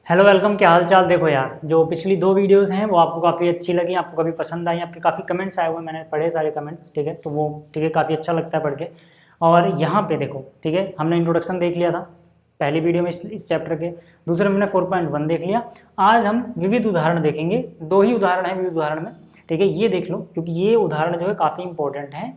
Hello welcome, क्या हाल चाल। देखो यार, जो पिछली दो वीडियोस हैं वो आपको काफ़ी अच्छी लगी, आपको काफ़ी पसंद आई, आपके काफ़ी कमेंट्स आए हुए, मैंने पढ़े सारे कमेंट्स। ठीक है, तो वो ठीक है, काफ़ी अच्छा लगता है पढ़ के। और यहाँ पे देखो, ठीक है, हमने इंट्रोडक्शन देख लिया था पहली वीडियो में इस चैप्टर के। दूसरे में हमने 4.1 देख लिया। आज हम विविध उदाहरण देखेंगे। दो ही उदाहरण हैं विविध उदाहरण में। ठीक है, ये देख लो, क्योंकि ये उदाहरण जो है काफ़ी इंपॉर्टेंट है।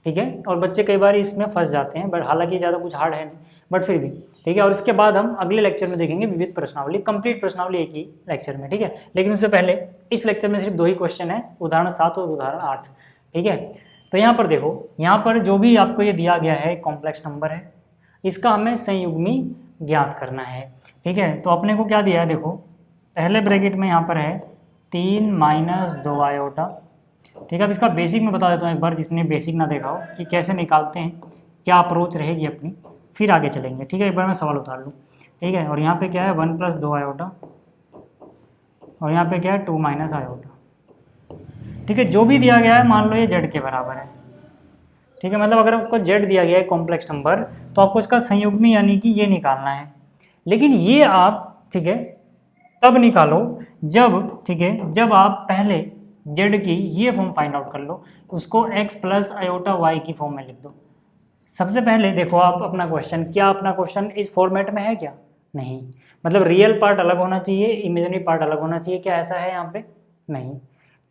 ठीक है, और बच्चे कई बार इसमें फंस जाते हैं, बट हालांकि ज़्यादा कुछ हार्ड है नहीं, बट फिर भी ठीक है। और इसके बाद हम अगले लेक्चर में देखेंगे विविध प्रश्नावली, कंप्लीट प्रश्नावली एक ही लेक्चर में। ठीक है, लेकिन उससे पहले इस लेक्चर में सिर्फ दो ही क्वेश्चन है, उदाहरण 7 और उदाहरण 8। ठीक है, तो यहाँ पर देखो, यहाँ पर जो भी आपको ये दिया गया है कॉम्प्लेक्स नंबर है, इसका हमें संयुग्मी ज्ञात करना है। ठीक है, तो अपने को क्या दिया है, देखो पहले ब्रैकेट में यहाँ पर है 3 माइनस 2 आयोटा। ठीक है, अब इसका बेसिक मैं बता देता हूँ एक बार, जिसने बेसिक ना देखा हो कि कैसे निकालते हैं, क्या अप्रोच रहेगी अपनी, फिर आगे चलेंगे। ठीक है, एक बार मैं सवाल उतार लूँ। ठीक है, और यहाँ पे क्या है 1 प्लस 2 आयोटा, और यहाँ पे क्या है 2 माइनस आयोटा। ठीक है, जो भी दिया गया है मान लो ये जेड के बराबर है। ठीक है, मतलब अगर आपको जेड दिया गया है कॉम्प्लेक्स नंबर, तो आपको इसका संयुग्मी यानी कि ये निकालना है। लेकिन ये आप ठीक है तब निकालो जब, ठीक है, जब आप पहले जेड की ये फॉर्म फाइंड आउट कर लो, उसको एक्स प्लस आयोटा वाई की फॉर्म में लिख दो। सबसे पहले देखो आप अपना क्वेश्चन, क्या अपना क्वेश्चन इस फॉर्मेट में है क्या? नहीं, मतलब रियल पार्ट अलग होना चाहिए, इमेजिनरी पार्ट अलग होना चाहिए। क्या ऐसा है यहाँ पे? नहीं।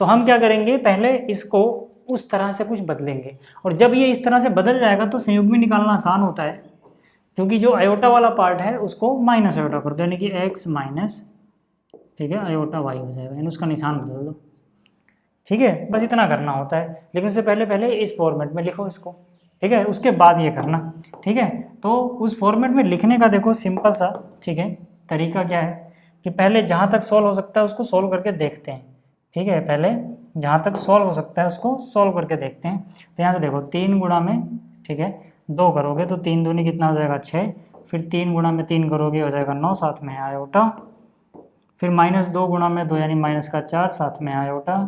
तो हम क्या करेंगे, पहले इसको उस तरह से कुछ बदलेंगे, और जब ये इस तरह से बदल जाएगा तो संयुग्मी निकालना आसान होता है, क्योंकि जो आयोटा वाला पार्ट है उसको माइनस आयोटा कर दो, यानी कि एक्स माइनस, ठीक है, आयोटा वाई हो जाएगा, यानी उसका निशान बदल दो। ठीक है, बस इतना करना होता है, लेकिन उससे पहले पहले इस फॉर्मेट में लिखो इसको। ठीक है, उसके बाद ये करना। ठीक है, तो उस फॉर्मेट में लिखने का देखो सिंपल सा, ठीक है, तरीका क्या है कि पहले जहाँ तक सॉल्व हो सकता है उसको सॉल्व करके देखते हैं। ठीक है, पहले जहाँ तक सॉल्व हो सकता है उसको सॉल्व करके देखते हैं। तो यहाँ से देखो 3 गुणा में, ठीक है, 2 करोगे तो 3 दूनी कितना हो जाएगा 6, फिर 3 गुणा में 3 करोगे हो जाएगा 9, साथ में है आयोटा, फिर माइनस 2 गुणा में 2 यानी माइनस का 4, साथ में आयोटा,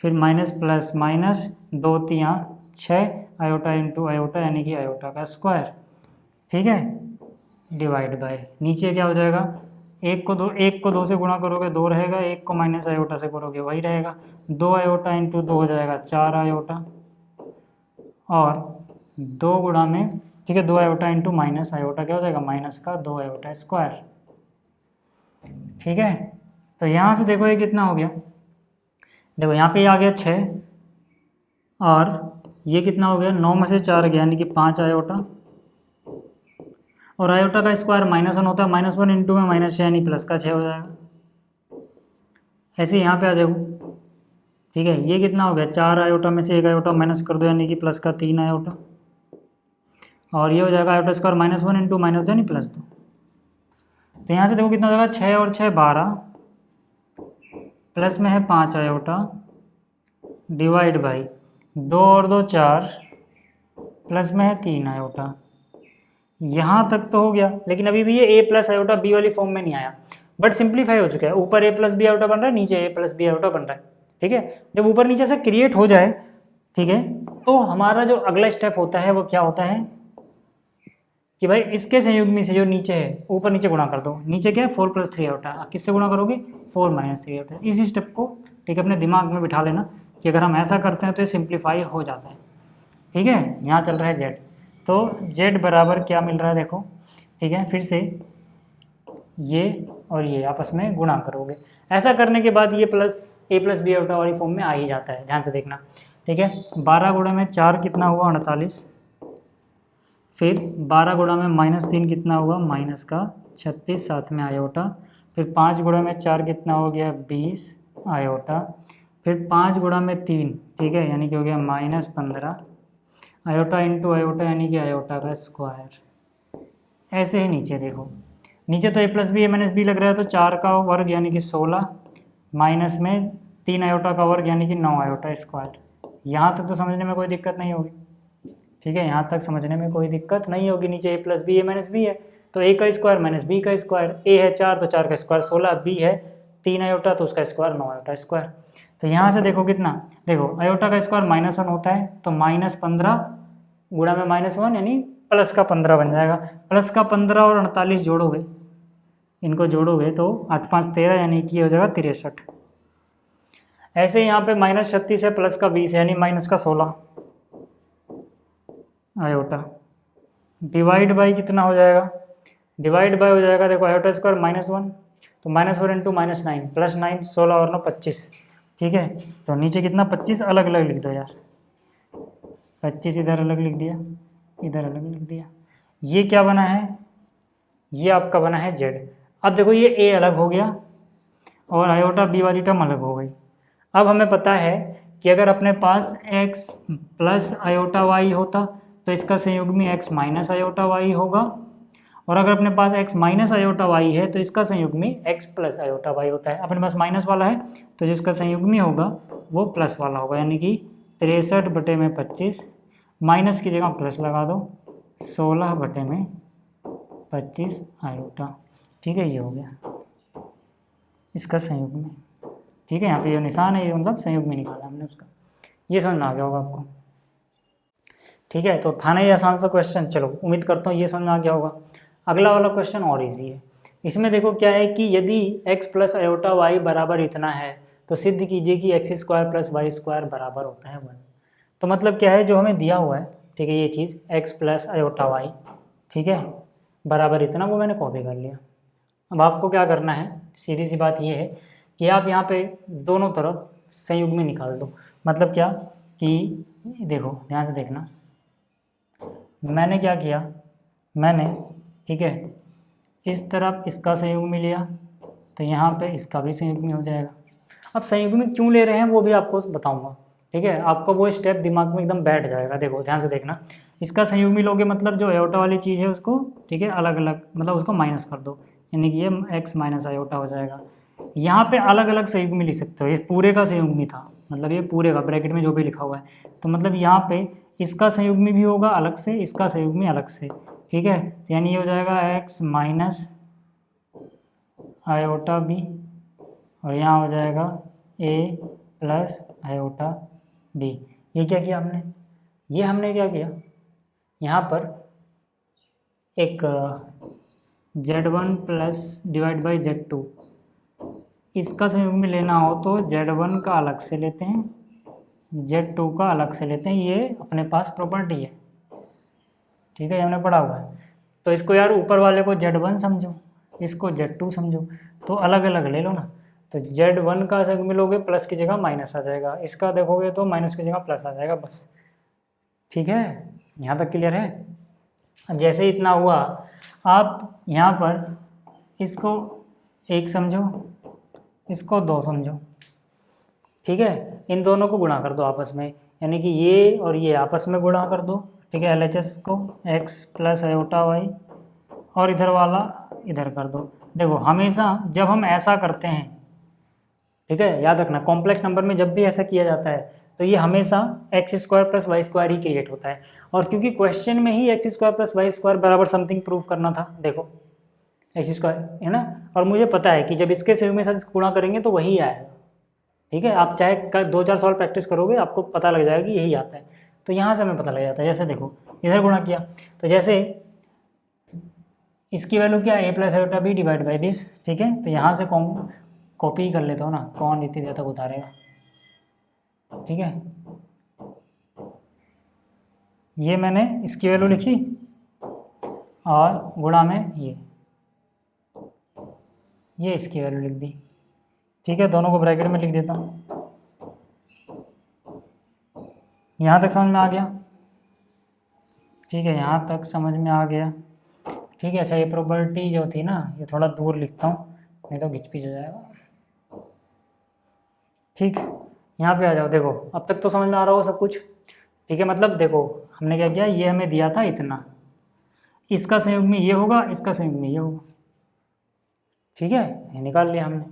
फिर minus plus minus 2 तियाँ 6 iota into iota यानी कि आयोटा का स्क्वायर। ठीक है, डिवाइड बाय नीचे क्या हो जाएगा, एक को 2 से गुणा करोगे 2 रहेगा, एक को माइनस आयोटा से करोगे वही रहेगा, 2 आयोटा इंटू 2 हो जाएगा 4 आयोटा, और 2 गुणा में, ठीक है, 2 आयोटा इंटू माइनस आयोटा क्या हो जाएगा, माइनस का 2 आयोटा स्क्वायर। ठीक है, तो यहाँ से देखो ये कितना हो गया, देखो यहाँ पे आ गया 6, और ये कितना हो गया 9 में से 4 गया यानी कि 5 आयोटा, और आयोटा का स्क्वायर -1 होता है, -1 इंटू में -6 यानी प्लस का 6 हो जाएगा। ऐसे यहाँ पे आ जाओ। ठीक है, ये कितना हो गया 4 आयोटा में से 1 आयोटा माइनस कर दो यानी कि प्लस का 3 आयोटा, और ये हो जाएगा आयोटा स्क्वायर -1 इंटू -2 यानी +2। तो यहाँ से देखो कितना हो जाएगा 6 और 6 12, प्लस में है 5 आयोटा, डिवाइड बाई 2 और 2 4, प्लस में है 3 आयोटा। यहाँ तक तो हो गया, लेकिन अभी भी ये a प्लस आयोटा बी वाली फॉर्म में नहीं आया, बट सिंप्लीफाई हो चुका है। ऊपर a प्लस बी आयोटा बन रहा है, नीचे a प्लस बी आयोटा बन रहा है। ठीक है, जब ऊपर नीचे से क्रिएट हो जाए, ठीक है, तो हमारा जो अगला स्टेप होता है वो क्या होता है कि भाई इसके संयुग्मी से जो नीचे है ऊपर नीचे गुणा कर दो। नीचे क्या है 4 प्लस 3 आयोटा, किससे गुणा करोगे 4 माइनस 3 आयोटा। इसी स्टेप को ठीक है अपने दिमाग में बिठा लेना कि अगर हम ऐसा करते हैं तो ये सिंप्लीफाई हो जाता है। ठीक है, यहाँ चल रहा है जेड, तो जेड बराबर क्या मिल रहा है देखो। ठीक है, फिर से ये और ये आपस में गुणा करोगे। ऐसा करने के बाद ये plus a plus b iota वाली फॉर्म में आ ही जाता है, ध्यान से देखना। ठीक है, 12 गुणा में 4 कितना हुआ 48, फिर 12 गुणा में -3 कितना हुआ माइनस का 36, साथ में आयोटा, फिर 5 गुणा में 4 कितना हो गया 20 आयोटा, फिर 5 गुणा में 3, ठीक है, यानी कि हो गया -15 आयोटा इंटू आयोटा यानी कि आयोटा का स्क्वायर। ऐसे ही नीचे देखो, नीचे तो a प्लस बी -b लग रहा है, तो 4 का वर्ग यानी कि 16, माइनस में 3 आयोटा का वर्ग यानी कि 9 आयोटा स्क्वायर। यहाँ तक तो समझने में कोई दिक्कत नहीं होगी। ठीक है, यहाँ तक समझने में कोई दिक्कत नहीं होगी। नीचे a प्लस बी -b है, तो a का स्क्वायर माइनस b का स्क्वायर, a है 4 तो 4 का स्क्वायर 16, b है 3 आयोटा तो उसका स्क्वायर 9 आयोटा स्क्वायर। तो यहाँ से देखो कितना, देखो आयोटा का स्क्वायर -1 होता है, तो -15 गुणा में -1 यानी प्लस का 15 बन जाएगा। प्लस का 15 और 48 जोड़ोगे, इनको जोड़ोगे तो 8 5 13 यानी कि ये हो जाएगा 63। ऐसे ही यहाँ पे -36 है प्लस का 20 यानी माइनस का 16 आयोटा, डिवाइड बाई कितना हो जाएगा, डिवाइड बाय हो जाएगा देखो आयोटा स्क्वायर -1 तो -4 इंटू -9 प्लस 9 16 और 9 25। ठीक है, तो नीचे कितना 25 अलग अलग लिख दो यार, 25 इधर अलग लिख दिया, इधर अलग लिख दिया। ये क्या बना है, ये आपका बना है z। अब देखो ये a अलग हो गया और आयोटा b वाली टर्म अलग हो गई। अब हमें पता है कि अगर अपने पास x प्लस आयोटा y होता तो इसका संयुग्मी x माइनस आयोटा y होगा, और अगर अपने पास x माइनस आयोटा y है तो इसका संयुग्मी x प्लस आयोटा y होता है। अपने पास माइनस वाला है तो जो इसका संयुग्मी होगा वो प्लस वाला होगा, यानी कि 63/25 माइनस की जगह प्लस लगा दो 16/25 आयोटा। ठीक है, ये हो गया इसका संयुग्मी। ठीक है, यहाँ पे जो निशान है ये मतलब संयुग्मी निकाला हमने उसका। ये समझ में आ गया होगा आपको। ठीक है, तो था ना ये आसान सा क्वेश्चन। चलो उम्मीद करता हूँ ये समझ में आ गया होगा। अगला वाला क्वेश्चन और इजी है। इसमें देखो क्या है कि यदि x प्लस आयोटा वाई बराबर इतना है तो सिद्ध कीजिए कि x square plus y square बराबर होता है 1। तो मतलब क्या है, जो हमें दिया हुआ है, ठीक है, ये चीज़ x प्लस आयोटा वाई, ठीक है, बराबर इतना, वो मैंने कॉपी कर लिया। अब आपको क्या करना है, सीधी सी बात ये है कि आप यहाँ पे दोनों तरफ संयुग्मी निकाल दो। मतलब क्या कि देखो ध्यान से देखना, मैंने क्या किया, मैंने, ठीक है, इस तरफ इसका संयुग्मी लिया तो यहाँ पे इसका भी संयुग्मी हो जाएगा। अब संयुग्मी क्यों ले रहे हैं वो भी आपको बताऊंगा। ठीक है, आपको वो स्टेप दिमाग में एकदम बैठ जाएगा। देखो ध्यान से देखना, इसका संयुग्मी लोगे मतलब जो आयोटा वाली चीज़ है उसको, ठीक है, अलग अलग मतलब उसको माइनस कर दो, यानी कि ये x माइनस आयोटा हो जाएगा। यहाँ पे अलग अलग संयुग्मी लिख सकते हो, ये पूरे का संयुग्मी था, मतलब ये पूरे का ब्रैकेट में जो भी लिखा हुआ है, तो मतलब यहाँ पे इसका संयुग्मी भी होगा अलग से, इसका संयुग्मी अलग से। ठीक है, तो यानी ये हो जाएगा x माइनस आयोटा बी, और यहाँ हो जाएगा a प्लस आयोटा बी। ये क्या किया हमने, ये हमने क्या किया, यहाँ पर एक z1 plus divide by z2, इसका संयुग्मी लेना हो तो z1 का अलग से लेते हैं, z2 का अलग से लेते हैं, ये अपने पास प्रॉपर्टी है। ठीक है, ये हमने पढ़ा हुआ है। तो इसको यार ऊपर वाले को z1 समझो, इसको z2 समझो, तो अलग अलग ले लो ना। तो z1 का संयुग्मी लोगे प्लस की जगह माइनस आ जाएगा, इसका देखोगे तो माइनस की जगह प्लस आ जाएगा, बस। ठीक है, यहाँ तक क्लियर है। अब जैसे ही इतना हुआ, आप यहाँ पर इसको 1 समझो, इसको 2 समझो। ठीक है, इन दोनों को गुणा कर दो आपस में, यानी कि ये और ये आपस में गुणा कर दो। ठीक है, LHS को x प्लस आयोटा वाई, और इधर वाला इधर कर दो। देखो हमेशा जब हम ऐसा करते हैं, ठीक है, याद रखना कॉम्प्लेक्स नंबर में जब भी ऐसा किया जाता है तो ये हमेशा x square plus y square ही क्रिएट होता है। और क्योंकि क्वेश्चन में ही x square plus y square बराबर समथिंग प्रूव करना था, देखो x स्क्वायर है ना, और मुझे पता है कि जब इसके संयुग्मी के साथ इसको गुणा करेंगे तो वही आएगा। ठीक है, आप चाहे 2-4 सवाल प्रैक्टिस करोगे आपको पता लग जाएगा कि यही आता है। तो यहाँ से हमें पता लग जाता है। जैसे देखो इधर गुणा किया तो जैसे इसकी वैल्यू क्या है, a plus iota b divide by this. ठीक है, तो यहाँ से कॉपी कर लेता हूँ ना, कौन इतनी देर तक उतारेगा। ठीक है, ये मैंने इसकी वैल्यू लिखी और गुणा में ये इसकी वैल्यू लिख दी। ठीक है, दोनों को ब्रैकेट में लिख देता हूँ। यहाँ तक समझ में आ गया। ठीक है, यहाँ तक समझ में आ गया। ठीक है, अच्छा ये प्रॉपर्टी जो थी ना, ये थोड़ा दूर लिखता हूँ नहीं तो घिच-पिच हो जाएगा। ठीक, यहाँ पे आ जाओ। देखो अब तक तो समझ में आ रहा हो सब कुछ। ठीक है, मतलब देखो हमने क्या किया, ये हमें दिया था इतना, इसका संयुग्मी ये होगा, इसका संयुग्मी ये होगा। ठीक है, ये निकाल लिया हमने।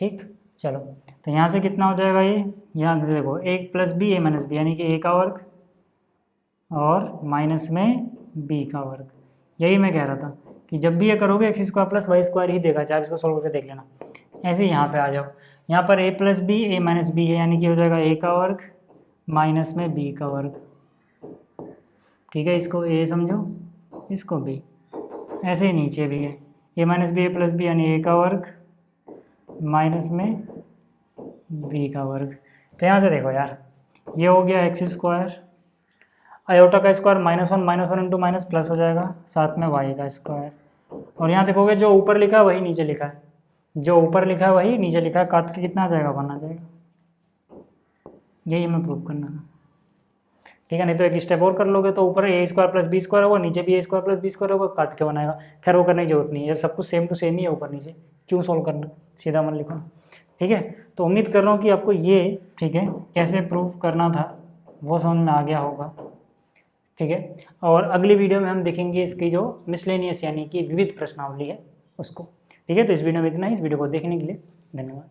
ठीक, चलो तो यहाँ से कितना हो जाएगा, ये यहाँ से देखो 1 plus b a minus B, यानी कि a का वर्ग और माइनस में b का वर्ग। यही मैं कह रहा था कि जब भी ये करोगे x square plus y square ही देगा, चाहे इसको सोल्व करके देख लेना। ऐसे ही यहाँ पे आ जाओ, यहाँ पर a plus b a minus b है, यानी कि हो जाएगा a का वर्ग माइनस में b का वर्ग। ठीक है, इसको a समझो, इसको b। ऐसे ही नीचे भी है, ए माइनस बी ए प्लस बी यानी ए का वर्ग माइनस में बी का वर्ग। तो यहाँ से देखो यार, ये हो गया एक्स स्क्वायर, आयोटा का स्क्वायर -1 इंटू माइनस प्लस हो जाएगा, साथ में वाई का स्क्वायर। और यहाँ देखोगे जो ऊपर लिखा है वही नीचे लिखा है, जो ऊपर लिखा है वही नीचे लिखा है, काट के कितना आ जाएगा, 1 आ जाएगा। यही हमें प्रूव करना है, ठीक है। नहीं तो एक स्टेप और कर लोगे तो ऊपर ए स्क्वायर प्लस बी स्क्वायर होगा, नीचे भी ए स्क्वायर प्लस बी स्क्वायर होगा, काट के बनाएगा। खैर वो करने की जरूरत नहीं है, सब कुछ सेम टू सेम ही है ऊपर नीचे, क्यों सॉल्व करना, सीधा मन लिखो, ठीक है। तो उम्मीद कर रहा हूँ कि आपको ये, ठीक है, कैसे प्रूव करना था वो समझ में आ गया होगा, ठीक है। और अगली वीडियो में हम देखेंगे इसकी जो मिसलेनियस यानी कि विविध प्रश्नावली है उसको, ठीक है। तो इस वीडियो में इतना ही, इस वीडियो को देखने के लिए धन्यवाद।